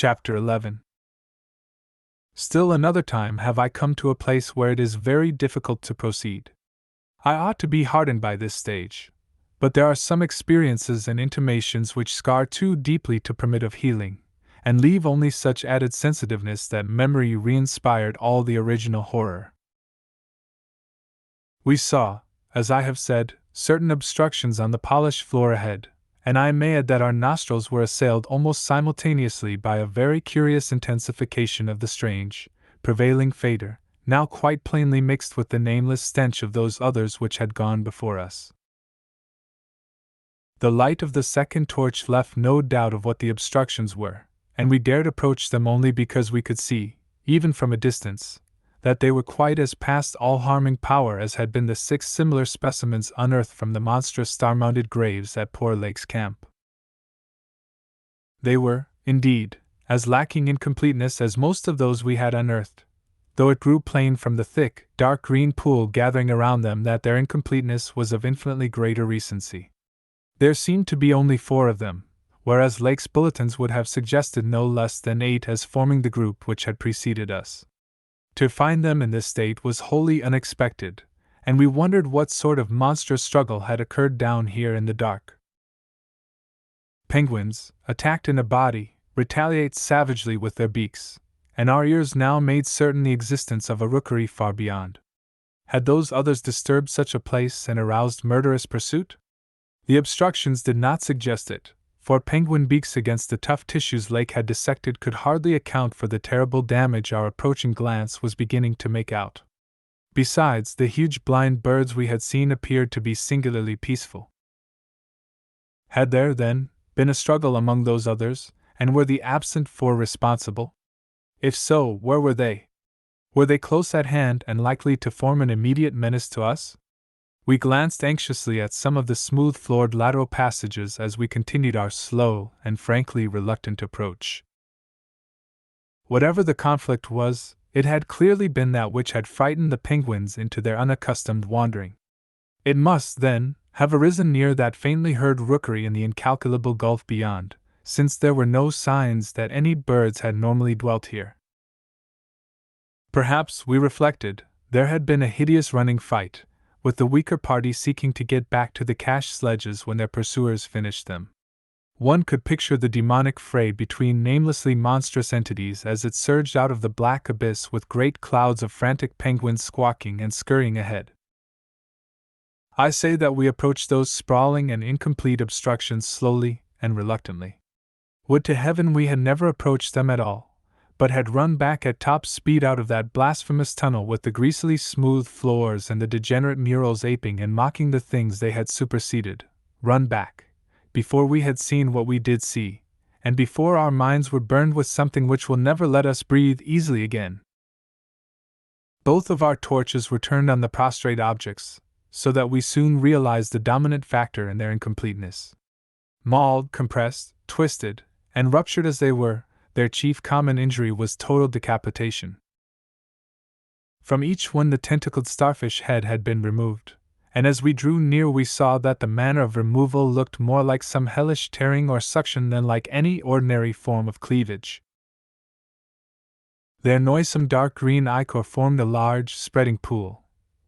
Chapter 11. Still another time have I come to a place where it is very difficult to proceed. I ought to be hardened by this stage, but there are some experiences and intimations which scar too deeply to permit of healing, and leave only such added sensitiveness that memory re-inspired all the original horror. We saw, as I have said, certain obstructions on the polished floor ahead, and I may add that our nostrils were assailed almost simultaneously by a very curious intensification of the strange, prevailing fador, now quite plainly mixed with the nameless stench of those others which had gone before us. The light of the second torch left no doubt of what the obstructions were, and we dared approach them only because we could see, even from a distance, that they were quite as past all harming power as had been the 6 similar specimens unearthed from the monstrous star-mounted graves at Poor Lake's camp. They were, indeed, as lacking in completeness as most of those we had unearthed, though it grew plain from the thick, dark green pool gathering around them that their incompleteness was of infinitely greater recency. There seemed to be only 4 of them, whereas Lake's bulletins would have suggested no less than 8 as forming the group which had preceded us. To find them in this state was wholly unexpected, and we wondered what sort of monstrous struggle had occurred down here in the dark. Penguins, attacked in a body, retaliate savagely with their beaks, and our ears now made certain the existence of a rookery far beyond. Had those others disturbed such a place and aroused murderous pursuit? The obstructions did not suggest it, for penguin beaks against the tough tissues Lake had dissected could hardly account for the terrible damage our approaching glance was beginning to make out. Besides, the huge blind birds we had seen appeared to be singularly peaceful. Had there, then, been a struggle among those others, and were the absent 4 responsible? If so, where were they? Were they close at hand and likely to form an immediate menace to us? We glanced anxiously at some of the smooth-floored lateral passages as we continued our slow and frankly reluctant approach. Whatever the conflict was, it had clearly been that which had frightened the penguins into their unaccustomed wandering. It must, then, have arisen near that faintly heard rookery in the incalculable gulf beyond, since there were no signs that any birds had normally dwelt here. Perhaps, we reflected, there had been a hideous running fight, with the weaker party seeking to get back to the cache sledges when their pursuers finished them. One could picture the demonic fray between namelessly monstrous entities as it surged out of the black abyss with great clouds of frantic penguins squawking and scurrying ahead. I say that we approached those sprawling and incomplete obstructions slowly and reluctantly. Would to heaven we had never approached them at all, but had run back at top speed out of that blasphemous tunnel with the greasily smooth floors and the degenerate murals aping and mocking the things they had superseded, run back, before we had seen what we did see, and before our minds were burned with something which will never let us breathe easily again. Both of our torches were turned on the prostrate objects, so that we soon realized the dominant factor in their incompleteness. Mauled, compressed, twisted, and ruptured as they were, their chief common injury was total decapitation. From each one the tentacled starfish head had been removed, and as we drew near we saw that the manner of removal looked more like some hellish tearing or suction than like any ordinary form of cleavage. Their noisome dark green ichor formed a large, spreading pool,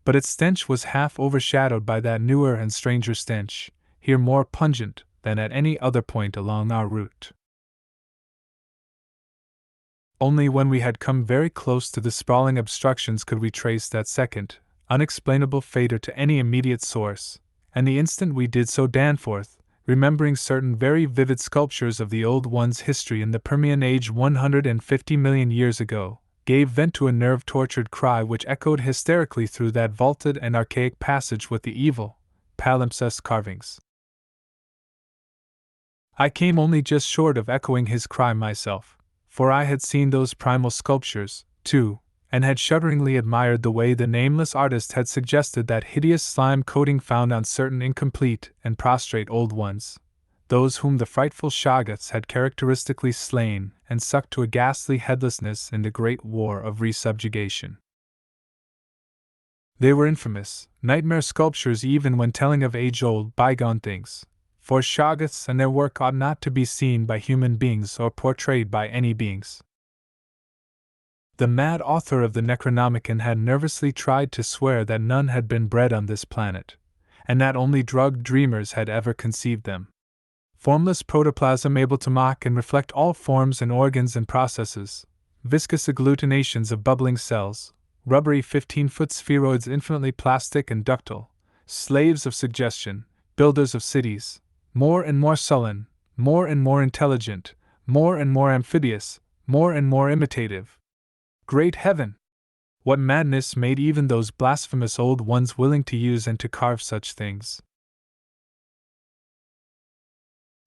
but its stench was half overshadowed by that newer and stranger stench, here more pungent than at any other point along our route. Only when we had come very close to the sprawling obstructions could we trace that second, unexplainable fador to any immediate source, and the instant we did so Danforth, remembering certain very vivid sculptures of the Old One's history in the Permian Age 150 million years ago, gave vent to a nerve-tortured cry which echoed hysterically through that vaulted and archaic passage with the evil, palimpsest carvings. I came only just short of echoing his cry myself, for I had seen those primal sculptures, too, and had shudderingly admired the way the nameless artist had suggested that hideous slime coating found on certain incomplete and prostrate old ones, those whom the frightful Shoggoths had characteristically slain and sucked to a ghastly headlessness in the great war of resubjugation. They were infamous, nightmare sculptures even when telling of age-old, bygone things, for Shoggoths and their work ought not to be seen by human beings or portrayed by any beings. The mad author of the Necronomicon had nervously tried to swear that none had been bred on this planet, and that only drugged dreamers had ever conceived them. Formless protoplasm able to mock and reflect all forms and organs and processes, viscous agglutinations of bubbling cells, rubbery 15-foot spheroids infinitely plastic and ductile, slaves of suggestion, builders of cities, more and more sullen, more and more intelligent, more and more amphibious, more and more imitative. Great heaven! What madness made even those blasphemous old ones willing to use and to carve such things?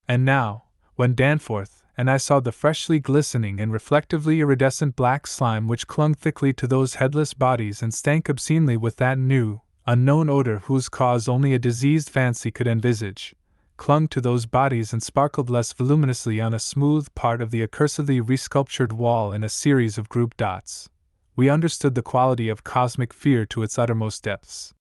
And now, when Danforth and I saw the freshly glistening and reflectively iridescent black slime which clung thickly to those headless bodies and stank obscenely with that new, unknown odor whose cause only a diseased fancy could envisage, clung to those bodies and sparkled less voluminously on a smooth part of the accursedly resculptured wall in a series of group dots, we understood the quality of cosmic fear to its uttermost depths.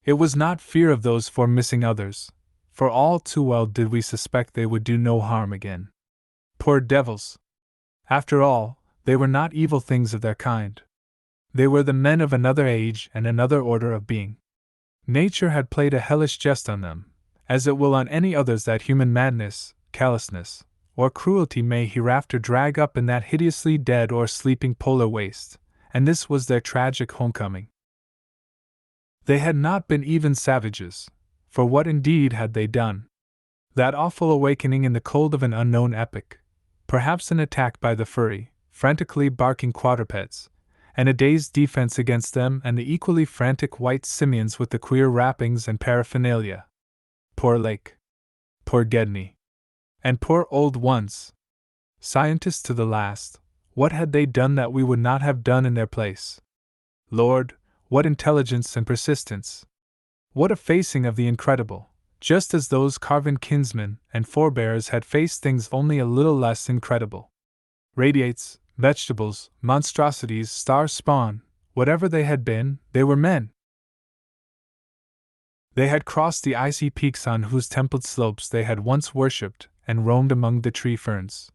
It was not fear of those four missing others, for all too well did we suspect they would do no harm again. Poor devils! After all, they were not evil things of their kind. They were the men of another age and another order of being. Nature had played a hellish jest on them, as it will on any others that human madness, callousness, or cruelty may hereafter drag up in that hideously dead or sleeping polar waste, and this was their tragic homecoming. They had not been even savages, for what indeed had they done? That awful awakening in the cold of an unknown epoch, perhaps an attack by the furry, frantically barking quadrupeds, and a day's defense against them and the equally frantic white simians with the queer wrappings and paraphernalia. Poor Lake. Poor Gedney. And poor old ones. Scientists to the last, what had they done that we would not have done in their place? Lord, what intelligence and persistence! What a facing of the incredible, just as those carven kinsmen and forebears had faced things only a little less incredible. Radiates, vegetables, monstrosities, star spawn, whatever they had been, they were men. They had crossed the icy peaks on whose templed slopes they had once worshipped and roamed among the tree ferns.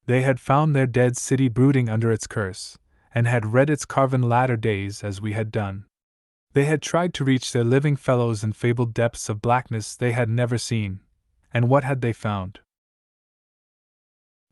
They had found their dead city brooding under its curse, and had read its carven latter days as we had done. They had tried to reach their living fellows in fabled depths of blackness they had never seen, and what had they found?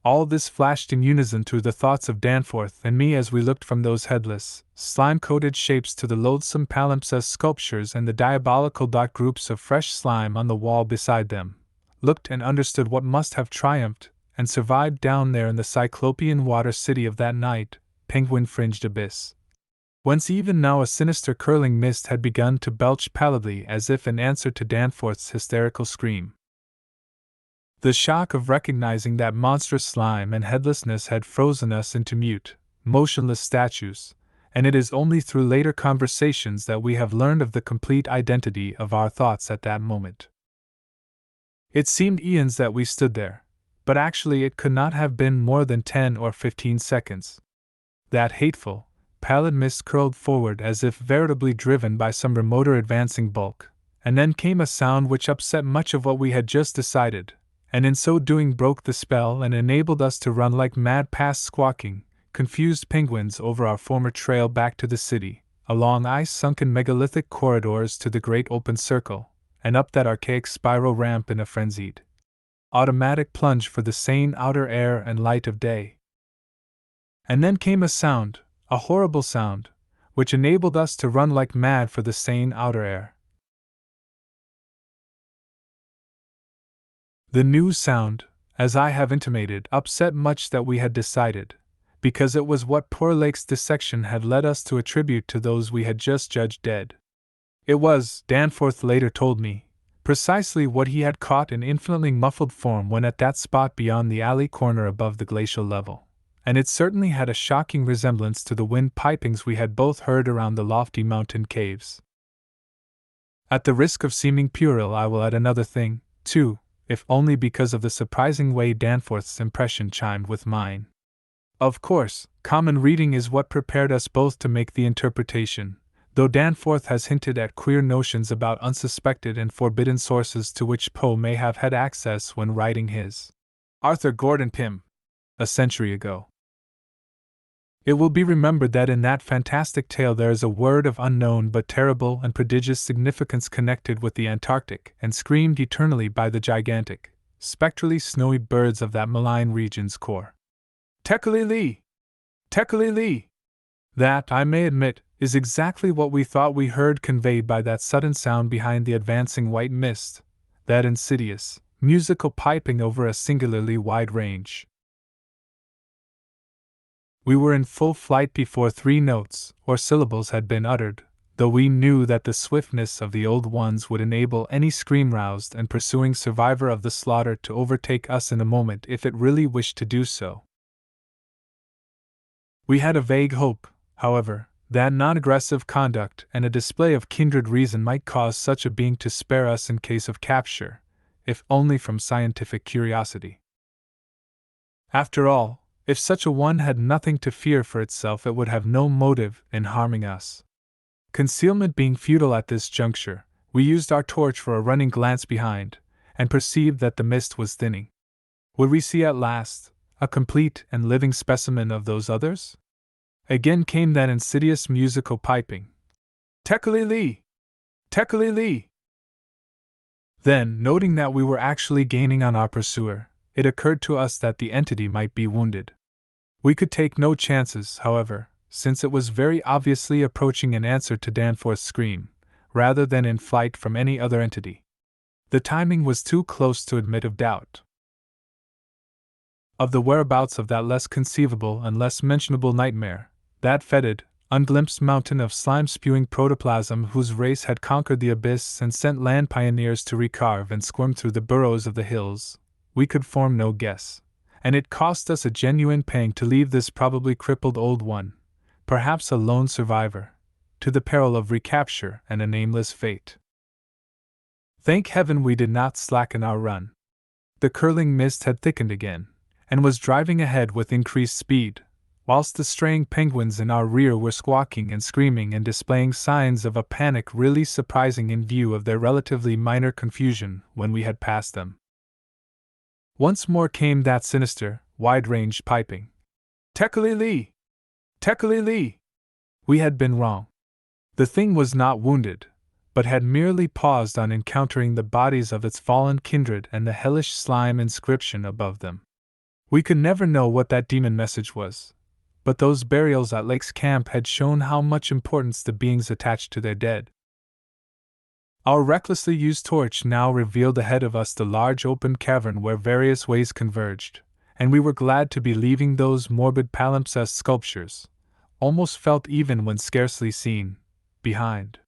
All this flashed in unison through the thoughts of Danforth and me as we looked from those headless, slime-coated shapes to the loathsome palimpsest sculptures and the diabolical dot groups of fresh slime on the wall beside them, looked and understood what must have triumphed and survived down there in the cyclopean water city of that night, penguin-fringed abyss, whence even now a sinister curling mist had begun to belch pallidly as if in answer to Danforth's hysterical scream. The shock of recognizing that monstrous slime and headlessness had frozen us into mute, motionless statues, and it is only through later conversations that we have learned of the complete identity of our thoughts at that moment. It seemed eons that we stood there, but actually it could not have been more than 10 or 15 seconds. That hateful, pallid mist curled forward as if veritably driven by some remoter advancing bulk, and then came a sound which upset much of what we had just decided, and in so doing broke the spell and enabled us to run like mad past squawking, confused penguins over our former trail back to the city, along ice-sunken megalithic corridors to the great open circle, and up that archaic spiral ramp in a frenzied, automatic plunge for the sane outer air and light of day. And then came a sound, a horrible sound, which enabled us to run like mad for the sane outer air. The new sound, as I have intimated, upset much that we had decided, because it was what poor Lake's dissection had led us to attribute to those we had just judged dead. It was, Danforth later told me, precisely what he had caught in infinitely muffled form when at that spot beyond the alley corner above the glacial level, and it certainly had a shocking resemblance to the wind pipings we had both heard around the lofty mountain caves. At the risk of seeming puerile, I will add another thing, too, if only because of the surprising way Danforth's impression chimed with mine. Of course, common reading is what prepared us both to make the interpretation, though Danforth has hinted at queer notions about unsuspected and forbidden sources to which Poe may have had access when writing his Arthur Gordon Pym a century ago. It will be remembered that in that fantastic tale there is a word of unknown but terrible and prodigious significance connected with the Antarctic and screamed eternally by the gigantic, spectrally snowy birds of that malign region's core. Tekeli-li! Tekeli-li! That, I may admit, is exactly what we thought we heard conveyed by that sudden sound behind the advancing white mist, that insidious, musical piping over a singularly wide range. We were in full flight before 3 notes, or syllables, had been uttered, though we knew that the swiftness of the old ones would enable any scream-roused and pursuing survivor of the slaughter to overtake us in a moment if it really wished to do so. We had a vague hope, however, that non-aggressive conduct and a display of kindred reason might cause such a being to spare us in case of capture, if only from scientific curiosity. After all, if such a one had nothing to fear for itself, it would have no motive in harming us. Concealment being futile at this juncture, we used our torch for a running glance behind, and perceived that the mist was thinning. Would we see at last a complete and living specimen of those others? Again came that insidious musical piping. Tekeli-li! Tekeli-li! Then, noting that we were actually gaining on our pursuer, it occurred to us that the entity might be wounded. We could take no chances, however, since it was very obviously approaching in answer to Danforth's scream, rather than in flight from any other entity. The timing was too close to admit of doubt. Of the whereabouts of that less conceivable and less mentionable nightmare, that fetid, unglimpsed mountain of slime-spewing protoplasm whose race had conquered the abyss and sent land pioneers to recarve and squirm through the burrows of the hills, we could form no guess, and it cost us a genuine pang to leave this probably crippled old one, perhaps a lone survivor, to the peril of recapture and a nameless fate. Thank heaven we did not slacken our run. The curling mist had thickened again, and was driving ahead with increased speed, whilst the straying penguins in our rear were squawking and screaming and displaying signs of a panic really surprising in view of their relatively minor confusion when we had passed them. Once more came that sinister, wide-ranged piping. Tekeli-li! Tekeli-li! We had been wrong. The thing was not wounded, but had merely paused on encountering the bodies of its fallen kindred and the hellish slime inscription above them. We could never know what that demon message was, but those burials at Lake's camp had shown how much importance the beings attached to their dead. Our recklessly used torch now revealed ahead of us the large open cavern where various ways converged, and we were glad to be leaving those morbid palimpsest sculptures, almost felt even when scarcely seen, behind.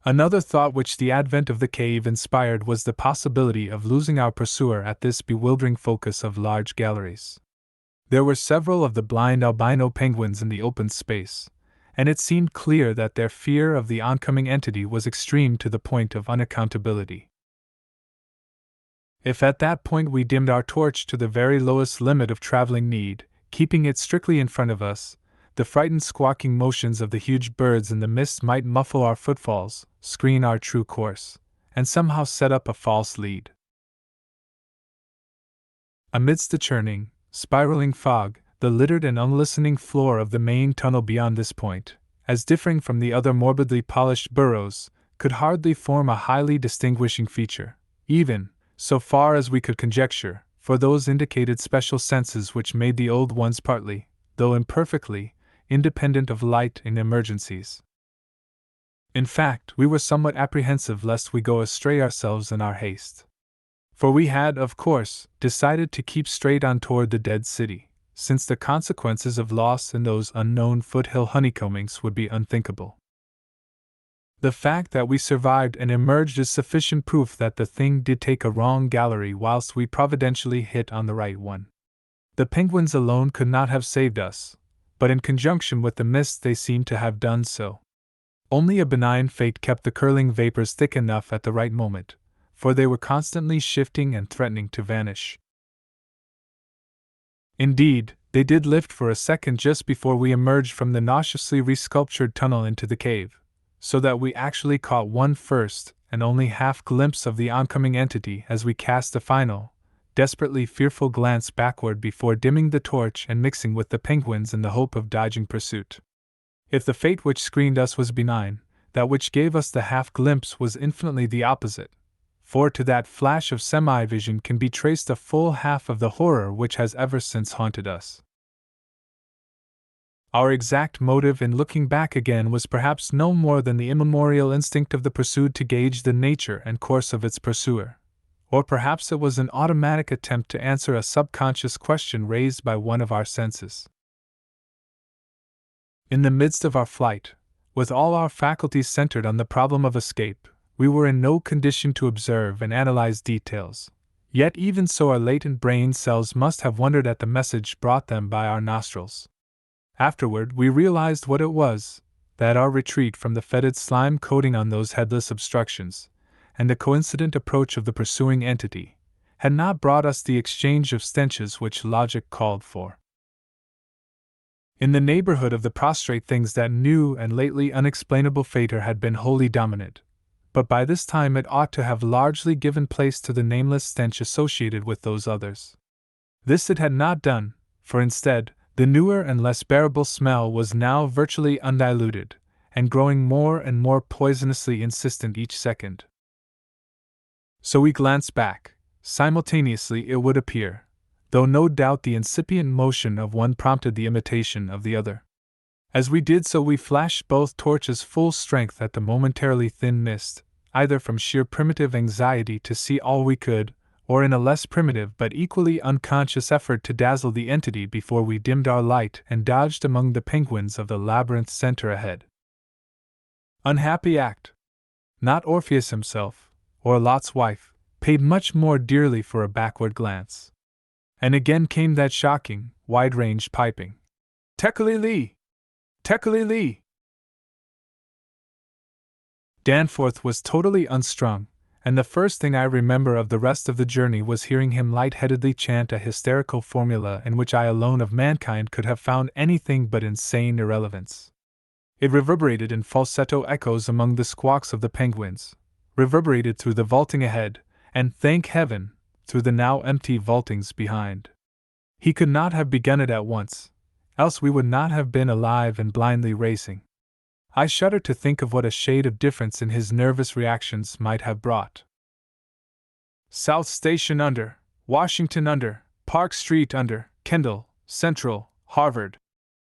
Another thought which the advent of the cave inspired was the possibility of losing our pursuer at this bewildering focus of large galleries. There were several of the blind albino penguins in the open space, and it seemed clear that their fear of the oncoming entity was extreme to the point of unaccountability. If at that point we dimmed our torch to the very lowest limit of traveling need, keeping it strictly in front of us, the frightened squawking motions of the huge birds in the mist might muffle our footfalls, screen our true course, and somehow set up a false lead. Amidst the churning, spiraling fog, the littered and unlistening floor of the main tunnel beyond this point, as differing from the other morbidly polished burrows, could hardly form a highly distinguishing feature, even, so far as we could conjecture, for those indicated special senses which made the old ones partly, though imperfectly, independent of light in emergencies. In fact, we were somewhat apprehensive lest we go astray ourselves in our haste. For we had, of course, decided to keep straight on toward the dead city, since the consequences of loss in those unknown foothill honeycombings would be unthinkable. The fact that we survived and emerged is sufficient proof that the thing did take a wrong gallery whilst we providentially hit on the right one. The penguins alone could not have saved us, but in conjunction with the mist they seemed to have done so. Only a benign fate kept the curling vapors thick enough at the right moment, for they were constantly shifting and threatening to vanish. Indeed, They did lift for a second just before we emerged from the nauseously resculptured tunnel into the cave, so that we actually caught one first and only half glimpse of the oncoming entity as we cast a final, desperately fearful glance backward before dimming the torch and mixing with the penguins in the hope of dodging pursuit. If the fate which screened us was benign, that which gave us the half glimpse was infinitely the opposite, for to that flash of semi-vision can be traced a full half of the horror which has ever since haunted us. Our exact motive in looking back again was perhaps no more than the immemorial instinct of the pursued to gauge the nature and course of its pursuer, or perhaps it was an automatic attempt to answer a subconscious question raised by one of our senses. In the midst of our flight, with all our faculties centered on the problem of escape, we were in no condition to observe and analyze details. Yet even so our latent brain cells must have wondered at the message brought them by our nostrils. Afterward we realized what it was, that our retreat from the fetid slime coating on those headless obstructions, and the coincident approach of the pursuing entity, had not brought us the exchange of stenches which logic called for. In the neighborhood of the prostrate things that new and lately unexplainable fator had been wholly dominant, but by this time it ought to have largely given place to the nameless stench associated with those others. This it had not done, for instead, the newer and less bearable smell was now virtually undiluted, and growing more and more poisonously insistent each second. So we glanced back, simultaneously it would appear, though no doubt the incipient motion of one prompted the imitation of the other. As we did so we flashed both torches full strength at the momentarily thin mist, either from sheer primitive anxiety to see all we could, or in a less primitive but equally unconscious effort to dazzle the entity before we dimmed our light and dodged among the penguins of the labyrinth center ahead. Unhappy act! Not Orpheus himself, or Lot's wife, paid much more dearly for a backward glance. And again came that shocking, wide-range piping. Tekeli-lee! Tekeli-lee! Danforth was totally unstrung, and the first thing I remember of the rest of the journey was hearing him light-headedly chant a hysterical formula in which I alone of mankind could have found anything but insane irrelevance. It reverberated in falsetto echoes among the squawks of the penguins, reverberated through the vaulting ahead, and, thank heaven, through the now empty vaultings behind. He could not have begun it at once, else we would not have been alive and blindly racing. I shudder to think of what a shade of difference in his nervous reactions might have brought. South Station under, Washington under, Park Street under, Kendall, Central, Harvard.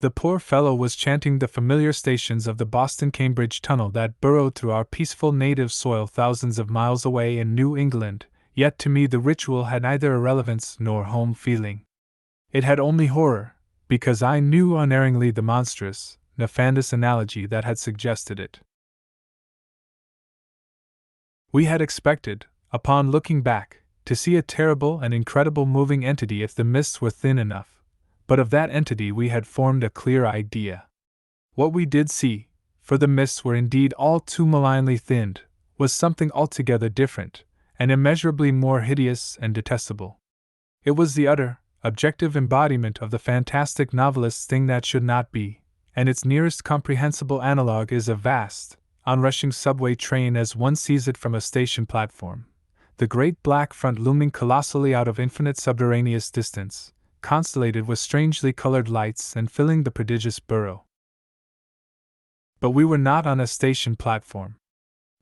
The poor fellow was chanting the familiar stations of the Boston-Cambridge tunnel that burrowed through our peaceful native soil thousands of miles away in New England, yet to me the ritual had neither irrelevance nor home feeling. It had only horror, because I knew unerringly the monstrous, nefandous analogy that had suggested it. We had expected, upon looking back, to see a terrible and incredible moving entity if the mists were thin enough, but of that entity we had formed a clear idea. What we did see, for the mists were indeed all too malignly thinned, was something altogether different, and immeasurably more hideous and detestable. It was the utter, objective embodiment of the fantastic novelist's thing that should not be, and its nearest comprehensible analogue is a vast, onrushing subway train as one sees it from a station platform, the great black front looming colossally out of infinite subterraneous distance, constellated with strangely colored lights and filling the prodigious burrow. But we were not on a station platform.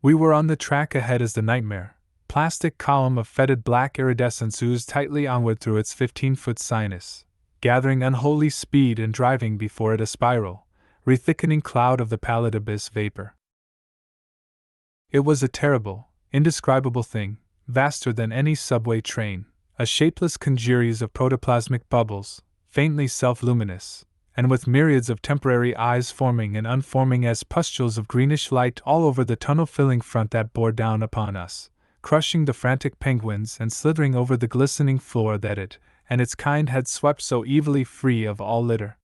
We were on the track ahead as the nightmare, plastic column of fetid black iridescence oozed tightly onward through its 15-foot sinus, gathering unholy speed and driving before it a spiral, rethickening cloud of the pallid abyss vapor. It was a terrible, indescribable thing, vaster than any subway train, a shapeless congeries of protoplasmic bubbles, faintly self-luminous, and with myriads of temporary eyes forming and unforming as pustules of greenish light all over the tunnel-filling front that bore down upon us, crushing the frantic penguins and slithering over the glistening floor that it and its kind had swept so evilly free of all litter.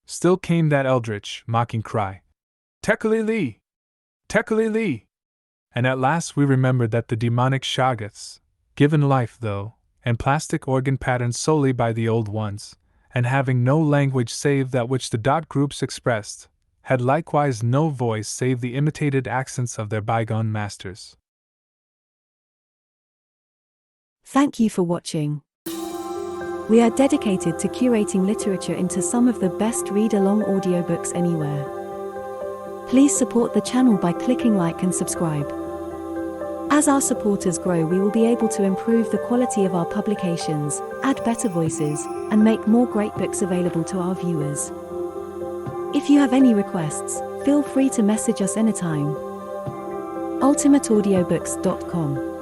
Still came that eldritch, mocking cry, Tekeli-lee! Tekeli-lee! And at last we remembered that the demonic shoggoths, given life though, and plastic organ patterned solely by the old ones, and having no language save that which the dot groups expressed, had likewise no voice save the imitated accents of their bygone masters. Thank you for watching. We are dedicated to curating literature into some of the best read-along audiobooks anywhere. Please support the channel by clicking like and subscribe. As our supporters grow, we will be able to improve the quality of our publications, add better voices, and make more great books available to our viewers. If you have any requests, feel free to message us anytime. ultimateaudiobooks.com